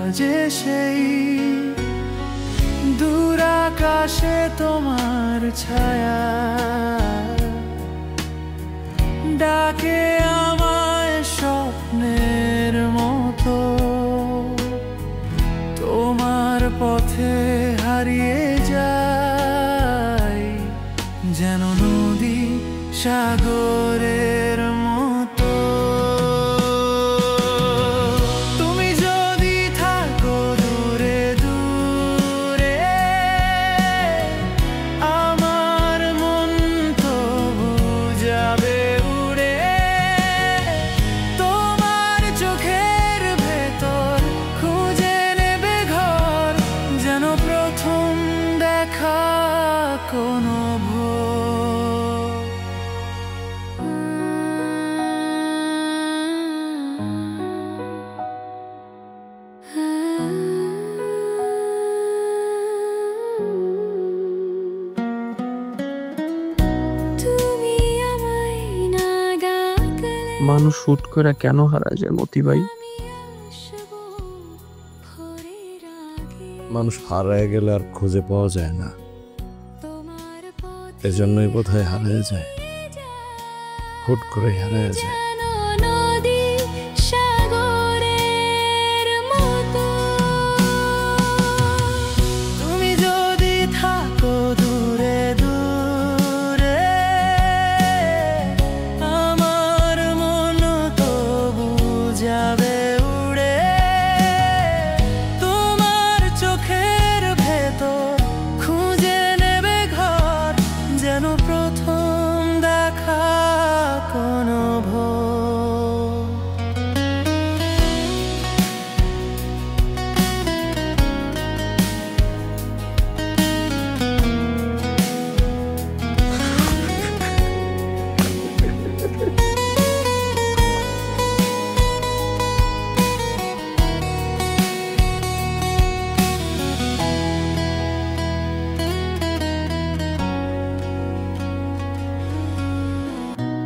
বাজে সেই দূর আকাশে তোমার ছায়া ডাকে আমায় স্বপ্নের মতো তোমার পথে হারিয়ে যাই যেন নদী সাগরের মতো। তুমি যদি থাকো দূরে দূরে আমার মন তবু যাবে উড়ে তোমার চোখের ভেতর খুঁজে নেবে ঘর যেন প্রথম দেখা কোনো মানুষ হুট করে কেন হারায় যায় মতি ভাই? মানুষ হারায় গেলে আর খুঁজে পাওয়া যায় না, এজন্যই বোধহয় হারিয়ে যায়, হুট করে হারিয়ে যায়। তুমি যদি থাকো দূরে দূরে আমার মন তবু যাবে উড়ে তোমার চোখের ভেতর খুঁজে নেবে ঘর যেন প্রথম দেখা কোনো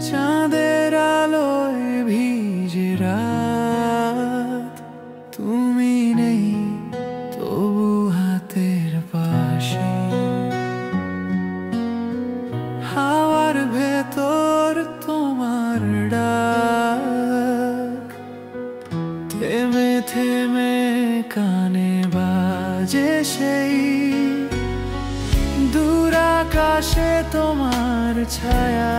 চাঁদের আলোয় ভিজে রাত তুমি নেই তবু হাতের পাশে হাওয়ার ভেতর তোমার ডাক থেমে থেমে কানে বাজে সেই দূর আকাশে তোমার ছায়া